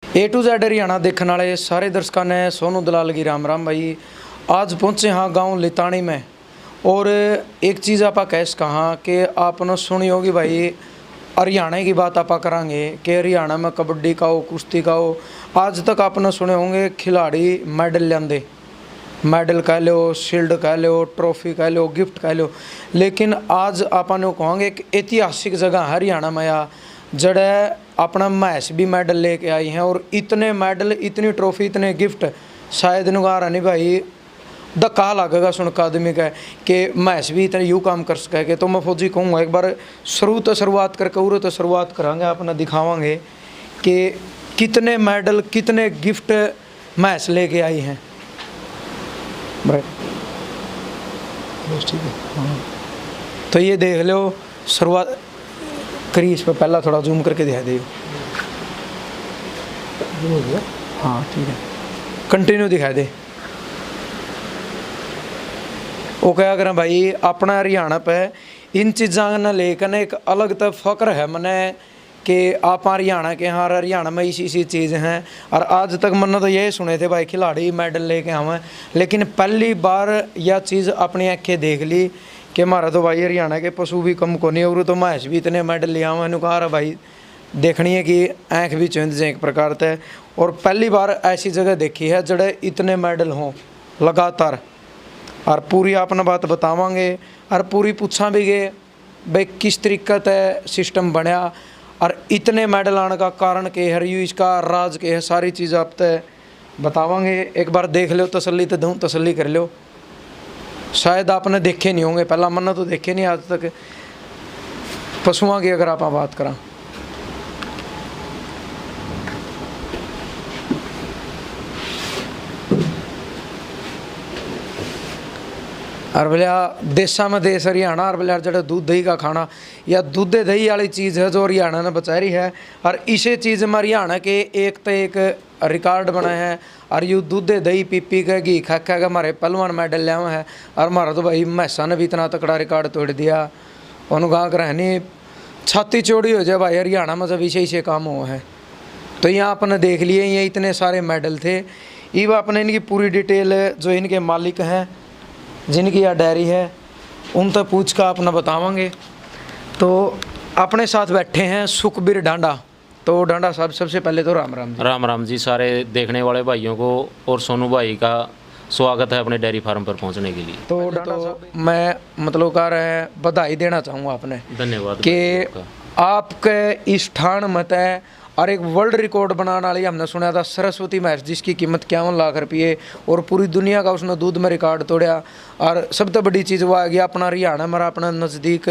A to Z Haryana देखने वाले सारे दर्शकों ने सोनू दलाल की राम राम भाई। आज पहुँचे हाँ गांव लितानी में, और एक चीज़ आप कह कहा कि आपने सुनी होगी भाई, हरियाणा की बात आप करांगे कि हरियाणा में कबड्डी का हो, कुश्ती का हो, आज तक आपने सुने होंगे खिलाड़ी मेडल लेंदे, मेडल कह लो, शील्ड कह लो, ट्रॉफी कह लो, गिफ्ट कह लो। लेकिन आज आपने कहेंगे एक ऐतिहासिक जगह हरियाणा में आ जड़े अपना मैच भी मेडल लेके आई हैं, और इतने मेडल, इतनी ट्रॉफी, इतने गिफ्ट शायद नुगार नहीं भाई, धक्का लगेगा सुन का आदमी का कि मैच भी इतने यूँ काम कर सके। तो मैं फौजी कहूँगा एक बार शुरुआत करके उरे तो शुरुआत करांगे, अपना दिखावांगे कि कितने मेडल, कितने गिफ्ट मैच लेके आई हैं भाई। ठीक है, तो ये देख लो शुरुआत करी, इस पर पहला थोड़ा जूम करके दिखा दे। हाँ ठीक है, कंटिन्यू दिखा दे। वो क्या करें भाई, अपना हरियाणा पे इन चीज़ों ने लेकर एक अलग तो फ़क्र है मने कि आप हरियाणा के हाँ, हरियाणा में इसी चीज़ हैं। और आज तक मैंने तो यही सुने थे भाई खिलाड़ी मेडल लेके आवे, लेकिन पहली बार यह चीज़ अपनी आँखें देख ली कि हमारा तो भाई हरियाणा के पशु भी कम को नहीं, और तो मैच भी इतने मेडल ले आवे। कहा रहा भाई देखनी है कि आँख भी चुंद जाए एक प्रकार से, और पहली बार ऐसी जगह देखी है जड़े इतने मेडल हों लगातार। और पूरी आपने बात बतावांगे और पूरी पूछा भी गए भाई किस तरीके से सिस्टम बनया और इतने मेडल आने का कारण के है, यू इसका राज के है, सारी चीज़ आप तय बतावांगे। एक बार देख लो, तसल्ली तो दूँ, तसल्ली कर लो। शायद आपने देखे नहीं होंगे, पहला मन्ना तो देखे नहीं आज तक पशुओं की अगर आप बात करा। और भैया देशा में देश हरियाणा, और भैया जो दूध दही का खाना या दूध दही वाली चीज़ है जो हरियाणा ने बचा रही है, और इसे चीज़ में हरियाणा के एक तो एक रिकॉर्ड बनाए हैं। और यू दूध दही पी पी के घी खा खा के हमारे पहलवान मेडल ले हैं, और हमारा तो भाई मैसा ने भी इतना तकड़ा रिकॉर्ड तोड़ दिया। उन्होंने कहा कर नहीं छाती चौड़ी हो जाए भाई हरियाणा में जब इसे काम हुआ है। तो यहाँ आपने देख लिए ये इतने सारे मेडल थे। ये आपने इनकी पूरी डिटेल जो इनके मालिक हैं, जिनकी यह डायरी है, उन तक पूछ कर अपना बतावांगे। तो अपने साथ बैठे हैं सुखबीर डांडा। तो डांडा साहब सबसे पहले तो राम राम जी। राम राम जी सारे देखने वाले भाइयों को, और सोनू भाई का स्वागत है अपने डेयरी फार्म पर पहुंचने के लिए। तो डांडा साहब मैं मतलब कह रहे हैं बधाई देना चाहूँगा आपने, धन्यवाद कि आपके इस ठान मत है और एक वर्ल्ड रिकॉर्ड बनाने वाली हमने सुना था सरस्वती मैच, जिसकी कीमत 51 लाख रुपये, और पूरी दुनिया का उसने दूध में रिकॉर्ड तोड़ा। और सबसे बड़ी चीज़ वो आ गया अपना हरियाणा में, अपना नज़दीक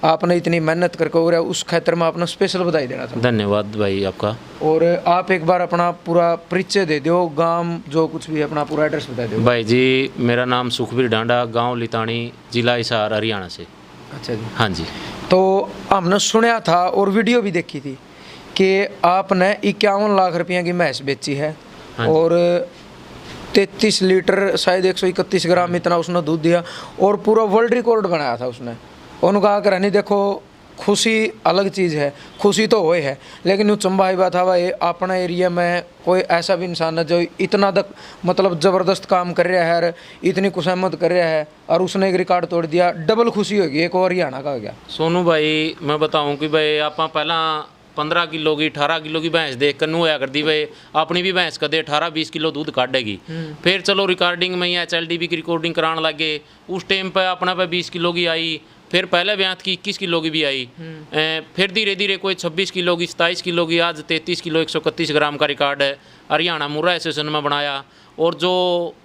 आपने इतनी मेहनत करके हो रहा है, उस क्षेत्र में आपने स्पेशल बधाई देना था। धन्यवाद भाई आपका। और आप एक बार अपना पूरा परिचय दे दो, गांव जो कुछ भी अपना पूरा एड्रेस बता दो। भाई जी मेरा नाम सुखबीर डांडा, गाँव लितानी, जिला हिसार, हरियाणा से। अच्छा जी। हाँ जी। तो हमने सुना था और वीडियो भी देखी थी कि आपने 51 लाख रुपये की भैंस बेची है, और 33 लीटर शायद 131 ग्राम इतना उसने दूध दिया, और पूरा वर्ल्ड रिकॉर्ड बनाया था उसने। उन्होंने कहा कर नहीं देखो खुशी अलग चीज़ है, खुशी तो वही है, लेकिन वो चंबा ही बात है भाई अपना एरिया में कोई ऐसा भी इंसान है जो इतना मतलब ज़बरदस्त काम कर रहा है, इतनी खुशामद कर रहा है, और उसने एक रिकॉर्ड तोड़ दिया। डबल खुशी होगी, एक और हरियाणा का हो गया। सोनू भाई मैं बताऊँ कि भाई आप पहला 15 किलो की 18 किलो की भैंस देख कर होया करती भाई अपनी भी भैंस कदे 18-20 किलो दूध काटेगी। फिर चलो रिकॉर्डिंग में HLDB की रिकॉर्डिंग कराने लगे, उस टाइम पे अपना पे 20 किलो की आई, फिर पहले ब्यात की 21 किलो की भी आई, फिर धीरे धीरे कोई 26 किलो की, 27 किलो की, आज 33 किलो 131 ग्राम का रिकॉर्ड है हरियाणा मुर्रा एसोसिएशन में बनाया। और जो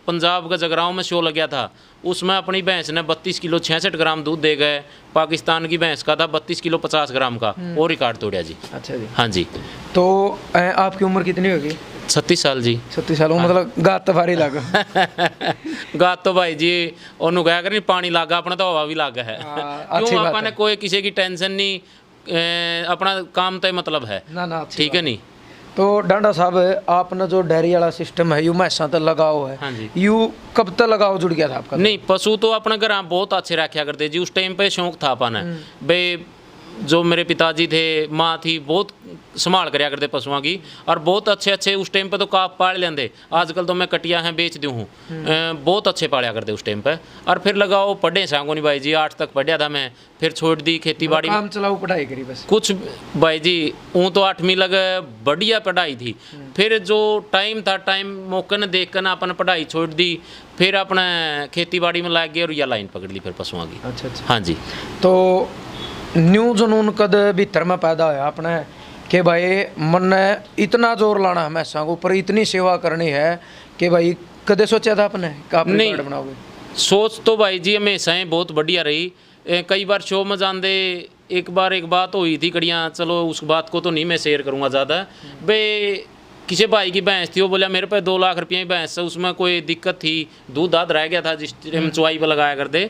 पंजाब का जगराओं में शो लग गया था उसमें अपनी भैंस ने 32 किलो 66 ग्राम दूध दे गए। पाकिस्तान की भैंस का था 32 किलो 50 ग्राम का, वो रिकॉर्ड तोड़ा जी। अच्छा जी। हाँ जी। तो आपकी उम्र कितनी होगी? 36 साल जी। 36 साल मतलब गात तो भारी लग गात तो भाई जी ओनू कहा कर नहीं पानी लागा, अपना तो हवा भी लागा है। क्यों अपने कोई किसी की टेंशन नहीं, अपना काम तय मतलब है ना, ठीक है नहीं। तो डांडा साहब आपने जो डेयरी वाला सिस्टम है यू मैसा तक लगाओ है। हाँ जी। यू कब तक लगाओ जुड़ गया था आपका? नहीं पशु तो अपने घर बहुत अच्छे रखा करते जी, उस टाइम पे शौक था अपन भाई जो मेरे पिताजी थे, माँ थी, बहुत संभाल करया करते पशुओं की, और बहुत अच्छे अच्छे उस टाइम पे तो काफ पाल लेंदे। आजकल तो मैं कटिया हैं बेच दूँ हूँ, बहुत अच्छे पालया करते उस टाइम पे। और फिर लगाओ पढ़े सांगो नहीं भाई जी, 8 तक पढ़िया था मैं, फिर छोड़ दी खेती बाड़ी। काम चलाओ पढ़ाई करी बस कुछ भाई जी ऊँ तो 8वीं लग बढ़िया पढ़ाई थी, फिर जो टाइम था, टाइम मौके ने देख कर ना अपन पढ़ाई छोड़ दी, फिर अपने खेती बाड़ी में लग गए और यह लाइन पकड़ ली फिर पशुओं की। अच्छा अच्छा। हाँ जी। तो न्यू जुनून कद भीतर में पैदा होया अपने कि भाई मन ने इतना जोर लाना हमेशा को ऊपर, इतनी सेवा करनी है कि भाई कदे सोचा था आपने कि आप नहीं, रिकॉर्ड बनाओगे? सोच तो भाई जी हमेशा ही बहुत बढ़िया रही। कई बार शो में जाते, एक बार एक बात हुई थी कड़ियाँ, चलो उस बात को तो नहीं मैं शेयर करूँगा ज़्यादा। भाई किसी भाई की भैंस थी, वो बोला मेरे पे 2 लाख रुपये की भैंस है, उसमें कोई दिक्कत थी, दूध दाद रह गया था जिस टाइम चुवाई पर लगाया करते,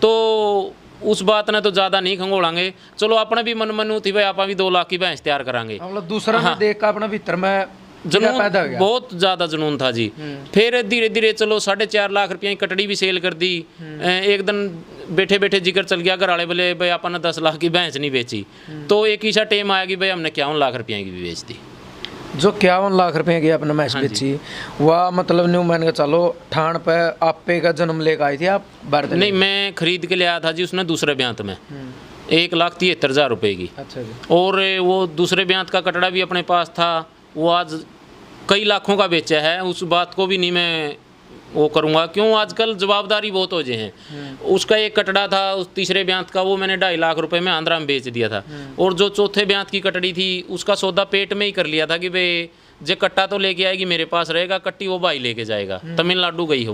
तो उस बात ने तो ज़्यादा नहीं खंगोड़ांगे, चलो अपने भी मन मनू थी भाई आप भी 2 लाख की भैंस तैयार करांगे। मतलब दूसरा ने देख कर अपना भीतर में जुनून पैदा हो गया। बहुत ज़्यादा जुनून था जी। फिर धीरे धीरे चलो 4.5 लाख रुपये की कटड़ी भी सेल कर दी। एक दिन बैठे बैठे जिक्र चल गया घर वाले बोले भाई अपन ने 10 लाख की भैंस नहीं बेची, तो एक ही सा टाइम आया कि भाई हमने 51 लाख रुपये की भी बेच दी। जो 51 लाख रुपए की अपने भैंस बेची, वह मतलब न्यू मान के चलो ठाण पे आपे का जन्म लेकर आई थी आप भारत? नहीं, मैं खरीद के ले आया था जी, उसने दूसरे ब्यांत में 1,73,000 रुपये की। अच्छा जी। और वो दूसरे ब्यांत का कटड़ा भी अपने पास था, वो आज कई लाखों का बेचा है। उस बात को भी नहीं मैं वो करूँगा, क्यों आजकल जवाबदारी बहुत हो जाए हैं। उसका एक कटड़ा था उस तीसरे ब्यांत का, वो मैंने 2.5 लाख रुपए में आंध्रा में बेच दिया था। और जो चौथे ब्यांत की कटड़ी थी, उसका सौदा पेट में ही कर लिया था कि भाई जे कट्टा तो लेके आएगी मेरे पास रहेगा, कट्टी वो भाई लेके जाएगा, तमिलनाडु गई है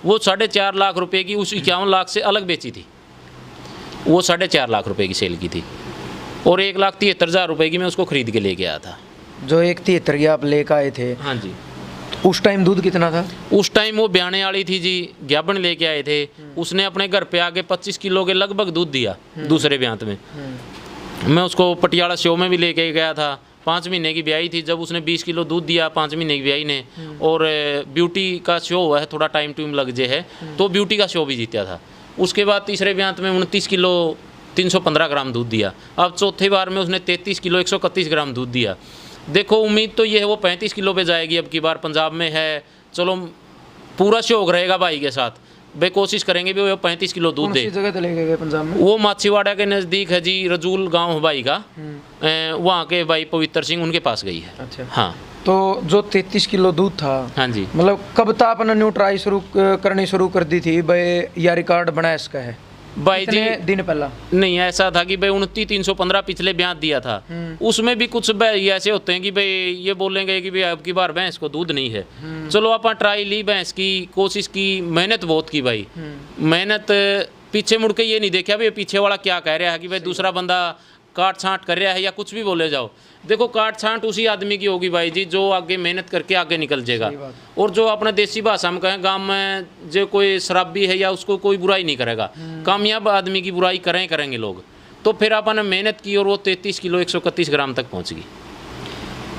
वो 4.5 लाख रुपए की उस 51 लाख से अलग बेची थी, वो 4.5 लाख रुपए की सेल की थी। और 1,73,000 रुपये की मैं उसको खरीद के लेके आया था। जो 1,73 की आप लेकर आए थे, हाँ जी। उस टाइम दूध कितना था? उस टाइम वो ब्याने वाली थी जी, ग्याबन लेके आए थे, उसने अपने घर पे आके 25 किलो के लगभग दूध दिया दूसरे ब्यांत में। मैं उसको पटियाला शो में भी लेके गया था, 5 महीने की ब्याई थी, जब उसने 20 किलो दूध दिया 5 महीने की ब्याई ने। और ब्यूटी का शो हुआ है, थोड़ा टाइम टूम लग जे है, तो ब्यूटी का शो भी जीता था। उसके बाद तीसरे ब्यांत में 29 किलो 315 ग्राम दूध दिया। अब चौथे बार में उसने 33 किलो 131 ग्राम दूध दिया। देखो उम्मीद तो ये है वो 35 किलो पे जाएगी अब की बार, पंजाब में है, चलो पूरा शौक रहेगा भाई के साथ, भाई कोशिश करेंगे भी वो 35 किलो दूध दे। कौन सी जगह तो लेके गए पंजाब में? वो माछीवाड़ा के नज़दीक है जी, रजूल गांव है भाई का, वहाँ के भाई पवित्र सिंह उनके पास गई है। अच्छा। हाँ। तो जो 33 किलो दूध था, हाँ जी, मतलब कब तक आपने न्यू ट्राई शुरू करनी शुरू कर दी थी भाई या रिकॉर्ड बना इसका है? भाई जी कितने दिन पहला? नहीं, ऐसा था कि भाई 29,315 पिछले ब्याज दिया था, उसमें भी कुछ भाई ऐसे होते हैं कि भाई ये बोलेंगे कि भाई अब की बार भैंस को दूध नहीं है। चलो अपन ट्राई ली, भैंस की कोशिश की, मेहनत बहुत की भाई, मेहनत पीछे मुड़ के ये नहीं देखा भाई पीछे वाला क्या कह रहा है कि भाई दूसरा बंदा काट छांट कर रहा है या कुछ भी बोले जाओ। देखो काट छांट उसी आदमी की होगी भाई जी जो आगे मेहनत करके आगे निकल जाएगा। और जो अपने देसी भाषा में कहें, गांव में जो कोई शराबी है या उसको कोई बुराई नहीं करेगा, कामयाब आदमी की बुराई करेंगे लोग। तो फिर अपन ने मेहनत की और वो 33 किलो 131 ग्राम तक पहुँच गई।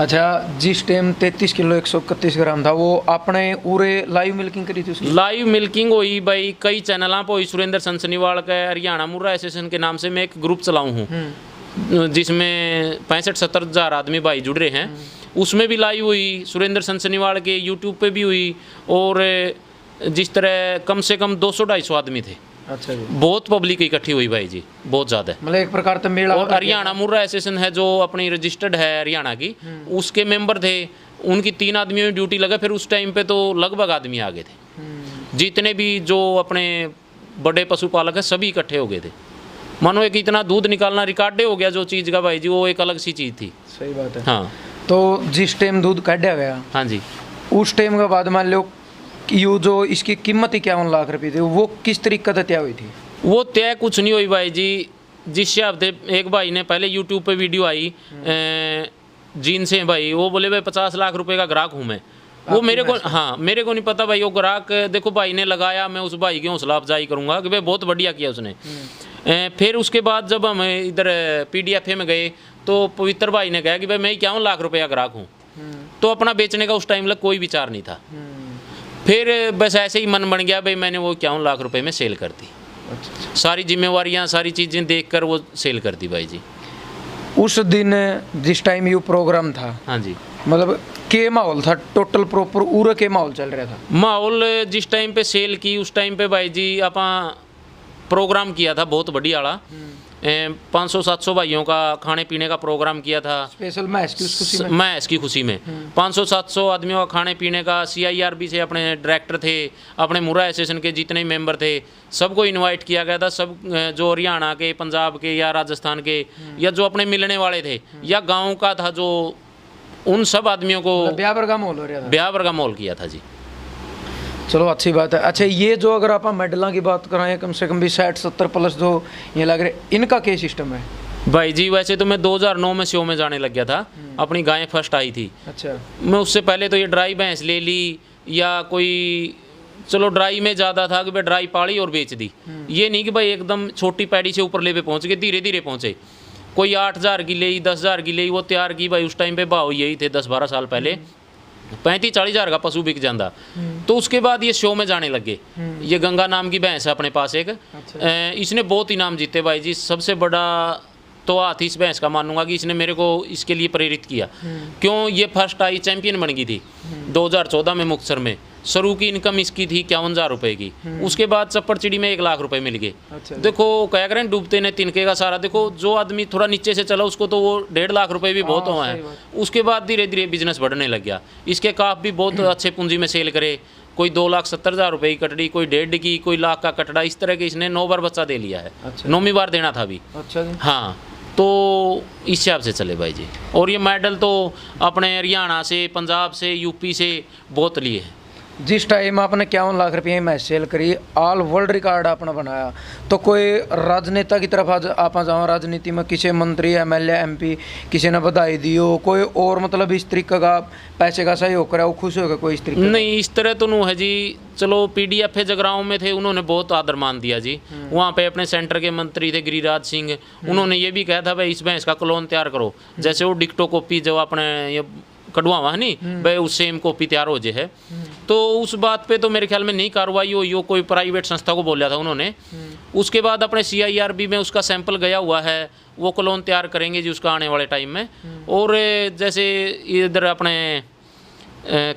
अच्छा, जिस टाइम 33 किलो 131 ग्राम था, वो आपने पूरे लाइव मिल्किंग करी थी उसकी? लाइव मिल्किंग हुई भाई, कई चैनलों पर हुई। सुरेंद्र सनसनीवाल का हरियाणा मुर्रा एसोसिएशन के नाम से मैं एक ग्रुप चलाऊँ हूँ, जिसमें 65-70 हज़ार आदमी भाई जुड़ रहे हैं। उसमें भी लाइव हुई, सुरेंद्र सनसनीवाल के यूट्यूब पे भी हुई। और जिस तरह कम से कम 200-250 आदमी थे। अच्छा जी। बहुत पब्लिक इकट्ठी हुई भाई जी, बहुत ज़्यादा। मतलब एक प्रकार से मेला। और हरियाणा मुर्रा एसोसिएशन है जो अपनी रजिस्टर्ड है हरियाणा की, उसके मेंबर थे, उनकी 3 आदमियों में ड्यूटी लगा। फिर उस टाइम पे तो लगभग आदमी आ गए थे, जितने भी जो अपने बड़े पशुपालक हैं सभी इकट्ठे हो गए थे। मानो एक इतना दूध निकालना रिकॉर्ड हो गया जो चीज़ का भाई जी, वो एक अलग सी चीज़ थी। सही बात है। हाँ। तो जिस टाइम दूध काटा गया, हाँ जी, उस टाइम के बाद मान लो कि ये जो इसकी कीमत 51 लाख रुपये थी, वो किस तरीके से तय हुई थी? वो तय कुछ नहीं हुई भाई जी। जिस हफ्ते एक भाई ने पहले यूट्यूब पे वीडियो आई जीन से भाई, वो बोले भाई 50 लाख रुपए का ग्राहक हूँ मैं। वो मेरे को, हाँ मेरे को नहीं पता भाई वो ग्राहक, देखो भाई ने लगाया, मैं उस भाई की हौसला अफजाई करूँगा कि भाई बहुत बढ़िया किया उसने। फिर उसके बाद जब हम इधर PDFA में गए तो पवित्र भाई ने कहा कि भाई मैं 51 लाख रुपये का ग्राहक हूँ। तो अपना बेचने का उस टाइम लग कोई विचार नहीं था। फिर बस ऐसे ही मन बन गया भाई, मैंने वो 51 लाख रुपए में सेल कर दी। अच्छा। सारी जिम्मेवारियां सारी चीज़ें देखकर वो सेल कर दी भाई जी। उस दिन जिस टाइम ये प्रोग्राम था, हाँ जी, मतलब के माहौल था टोटल प्रॉपर उरा के माहौल चल रहा था? माहौल जिस टाइम पे सेल की उस टाइम पे भाई जी आप प्रोग्राम किया था बहुत बढ़िया वाला। 500-700 भाइयों का खाने पीने का प्रोग्राम किया था स्पेशल मैच की उस खुशी में? मैं इसकी खुशी में 500-700 आदमियों का खाने पीने का। CIRB से अपने डायरेक्टर थे, अपने मुरा एसोसिएशन के जितने मेंबर थे सबको इनवाइट किया गया था। सब जो हरियाणा के, पंजाब के या राजस्थान के या जो अपने मिलने वाले थे या गाँव का था, जो उन सब आदमियों को ब्याह का माहौल हो रहा था? ब्याह का माहौल किया था जी। चलो अच्छी बात है। अच्छा, ये जो अगर आप मेडलों की बात करें, कम से कम भी 60-70 प्लस जो ये लग रहे, इनका क्या सिस्टम है भाई जी? वैसे तो मैं 2009 में शो में जाने लग गया था, अपनी गायें फर्स्ट आई थी। अच्छा, मैं उससे पहले तो ये ड्राई भैंस ले ली या कोई, चलो ड्राई में ज़्यादा था कि भाई ड्राई पाली और बेच दी। ये नहीं कि भाई एकदम छोटी पैड़ी से ऊपर लेवे पहुँच गए, धीरे धीरे पहुँचे। कोई 8,000 की ले, 10,000 की ले, वो तैयार की भाई। उस टाइम पे भाव यही थे 10-12 साल पहले, 35-40 हज़ार का पशु बिक जाता। तो उसके बाद ये शो में जाने लगे। ये गंगा नाम की भैंस है अपने पास एक। इसने बहुत इनाम जीते भाई जी। सबसे बड़ा तो हाथ इस भैंस का मानूंगा कि इसने मेरे को इसके लिए प्रेरित किया। क्यों? ये फर्स्ट आई चैंपियन बन गई थी 2014 में मुक्तसर में। शुरू की इनकम इसकी थी 51,000 रुपये की। उसके बाद चप्पड़ चिड़ी में 1 लाख रुपए मिल गए। अच्छा। देखो क्या करें, डूबते ने तिनके का सारा। देखो जो आदमी थोड़ा नीचे से चला उसको तो वो 1.5 लाख रुपए भी बहुत हुआ है। उसके बाद धीरे धीरे बिजनेस बढ़ने लग गया। इसके काफ भी बहुत अच्छे पूंजी में सेल करे। कोई 2,70,000 रुपये की कटड़ी, कोई 1.5 की, कोई लाख का कटड़ा। इस तरह के इसने 9 बार बच्चा दे लिया है। अच्छा। 9वीं बार देना था अभी। अच्छा जी। हाँ, तो इस हिसाब से चले भाई जी। और ये मेडल तो अपने हरियाणा से, पंजाब से, यूपी से बहुत लिए हैं। जिस टाइम आपने 51 लाख रुपये मैच सेल करी, ऑल वर्ल्ड रिकॉर्ड आपने बनाया, तो कोई राजनेता की तरफ आज आप जाओ, राजनीति में किसी मंत्री, MLA, MP किसी ने बधाई दी हो, कोई और मतलब इस तरीके का पैसे का सहयोग करा, वो खुश हो गया कोई इस तरीके? नहीं, इस तरह तो नहीं है जी। चलो PDF जगराओं में थे, उन्होंने बहुत आदर मान दिया जी। वहाँ पे अपने सेंटर के मंत्री थे गिरिराज सिंह, उन्होंने ये भी कहा था भाई इस भैंस का क्लोन तैयार करो। जैसे वो डिक्टो कॉपी जो अपने ये कढ़वावा है नहीं भाई, उससे सेम कॉपी तैयार हो जाए है। तो उस बात पे तो मेरे ख्याल में नहीं कार्रवाई हुई हो, कोई प्राइवेट संस्था को बोला था उन्होंने। उसके बाद अपने CIRB में उसका सैंपल गया हुआ है, वो क्लोन तैयार करेंगे जी उसका आने वाले टाइम में। और जैसे इधर अपने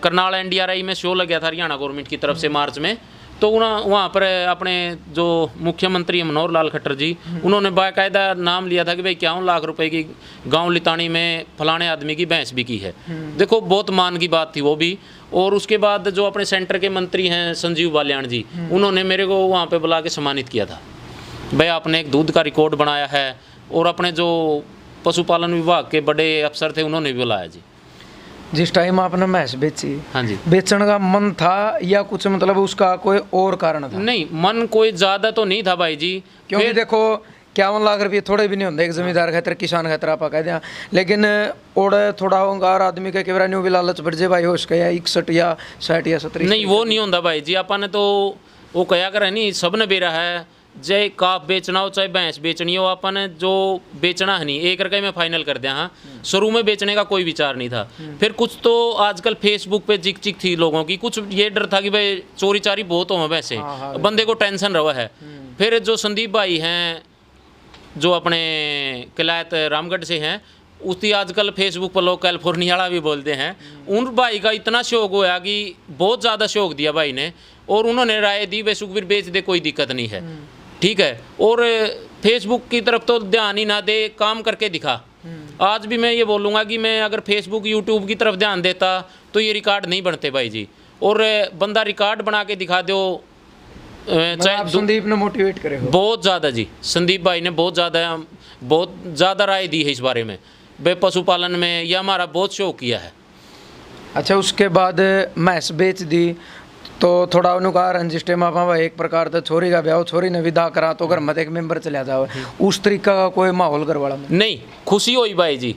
करनाल NDRI में शो लग गया था हरियाणा गवर्नमेंट की तरफ से मार्च में। तो वहाँ पर अपने जो मुख्यमंत्री मनोहर लाल खट्टर जी, उन्होंने बाकायदा नाम लिया था कि भाई 51 लाख रुपए की गांव लितानी में फलाने आदमी की भैंस बिकी है। देखो बहुत मान की बात थी वो भी। और उसके बाद जो अपने सेंटर के मंत्री हैं संजीव बाल्याण जी, उन्होंने मेरे को वहाँ पे बुला के सम्मानित किया था। भाई आपने एक दूध का रिकॉर्ड बनाया है। और अपने जो पशुपालन विभाग के बड़े अफसर थे उन्होंने भी बुलाया जी। जिस टाइम आपने मैच बेची, हाँ जी, बेचने का मन था या कुछ मतलब उसका कोई और कारण था? नहीं, मन कोई ज़्यादा तो नहीं था भाई जी। क्योंकि देखो 51 लाख रुपये थोड़े भी नहीं होंगे एक जमींदार खातर, किसान खातर आप कह दें। लेकिन और थोड़ा होगा आदमी का केवरा न्यू भी लालच बढ़ जाए भाई हो उसका, या 61 या 60 या 70? नहीं, वो नहीं होता भाई जी। अपन ने तो वो कया कर नहीं, सब ने बेरा है। चाहे काफ बेचना हो चाहे भैंस बेचनी हो, अपन ने जो बेचना है नहीं 1 रुपये में फाइनल कर दिया। हाँ, शुरू में बेचने का कोई विचार नहीं था। फिर कुछ तो आजकल फेसबुक पे चिक चिक थी लोगों की, कुछ ये डर था कि भाई चोरी चारी बहुत हो वैसे, बंदे को टेंशन रहा है। फिर जो संदीप भाई हैं जो अपने किलायत रामगढ़ से हैं, उसकी आजकल फेसबुक पर लोग कैलिफोर्निया वाला भी बोलते हैं। उन भाई का इतना शौक होया कि बहुत ज़्यादा शौक दिया भाई ने, और उन्होंने राय दी भाई सुखबीर बेच दे, कोई दिक्कत नहीं है, ठीक है। और फेसबुक की तरफ तो ध्यान ही ना दे, काम करके दिखा। आज भी मैं ये बोलूँगा कि मैं अगर फेसबुक यूट्यूब की तरफ ध्यान देता तो ये रिकॉर्ड नहीं बनते भाई जी। और बंदा रिकॉर्ड बना के दिखा दो। चाहे संदीप ने मोटिवेट करे हो बहुत ज़्यादा जी, संदीप भाई ने बहुत ज़्यादा राय दी है इस बारे में। बे पशुपालन में यह हमारा बहुत शौक किया है। अच्छा, उसके बाद मैस बेच दी तो थोड़ा उनका रंजिश में आप एक प्रकार से छोरी का ब्याह, छोरी ने विदा करा तो घर मत एक मेंबर चला जाओ, उस तरीका का कोई माहौल घर वाला में नहीं। खुशी हुई भाई जी।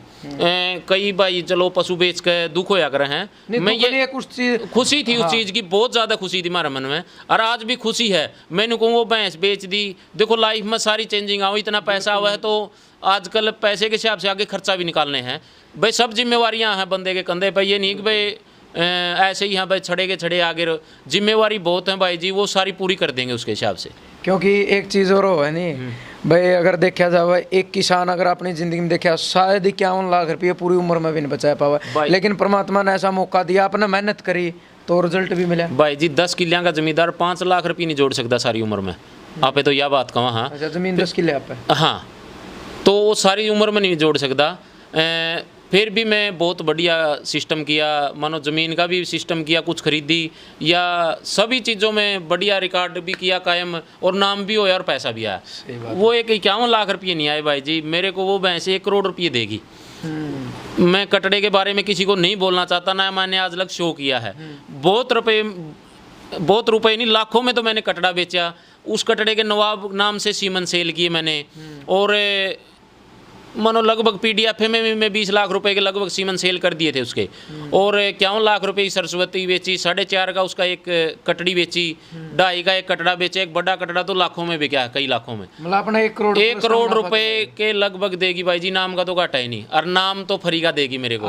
कई भाई चलो पशु बेच के दुख होया करे हैं, मैं ये कुछ चीज खुशी थी। हाँ। उस चीज़ की बहुत ज़्यादा खुशी थी हमारे मन में, और आज भी खुशी है। मैंने कहूँ वो भैंस बेच दी। देखो लाइफ में सारी चेंजिंग आओ, इतना पैसा हुआ है तो आजकल पैसे के हिसाब से आगे खर्चा भी निकालने हैं भाई। सब जिम्मेवारियाँ हैं बंदे के कंधे पर। ये नहीं कि भाई ऐसे ही हाँ भाई छड़े के छड़े आगे जिम्मेवारी बहुत है भाई जी, वो सारी पूरी कर देंगे उसके हिसाब से। क्योंकि एक चीज़ और हो है नहीं भाई, अगर देखा जाए एक किसान अगर अपनी ज़िंदगी में देखा शायद 51 लाख रुपये पूरी उम्र में भी नहीं बचा पावा, भाई। लेकिन परमात्मा ने ऐसा मौका दिया, आपने मेहनत करी तो रिजल्ट भी मिला। भाई जी 10 किलियाँ का जमींदार 5 लाख रुपये नहीं जोड़ सकता सारी उम्र में, आपे तो यह बात कहा। हाँ अच्छा, ज़मीन 10 किले आप है। हाँ, तो वो सारी उम्र में नहीं जोड़ सकता। फिर भी मैं बहुत बढ़िया सिस्टम किया, मानो ज़मीन का भी सिस्टम किया, कुछ खरीदी या सभी चीज़ों में बढ़िया रिकॉर्ड भी किया कायम, और नाम भी होया और पैसा भी आया। वो एक 51 लाख रुपये नहीं आए भाई जी, मेरे को वो भैंस 1 करोड़ रुपये देगी। मैं कटड़े के बारे में किसी को नहीं बोलना चाहता ना, मैंने आज लग शो किया है। बहुत रुपए नहीं, लाखों में तो मैंने कटड़ा बेचा। उस कटड़े के नवाब नाम से सीमन सेल किए मैंने, और मानो लगभग पीडीएफ में मैं 20 लाख रुपए के लगभग सीमन सेल कर दिए थे उसके, और 51 लाख रुपए की सरस्वती बेची, 4.5 का उसका एक कटड़ी बेची, 2.5 का एक कटड़ा बेचा, एक बड़ा कटड़ा तो लाखों में बिका, कई लाखों में। मतलब अपना 1 करोड़ रुपए के लगभग देगी भाई जी, नाम का तो घाटा ही नहीं, और नाम तो फ्री का देगी मेरे को,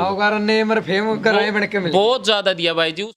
बहुत ज़्यादा दिया भाई जी।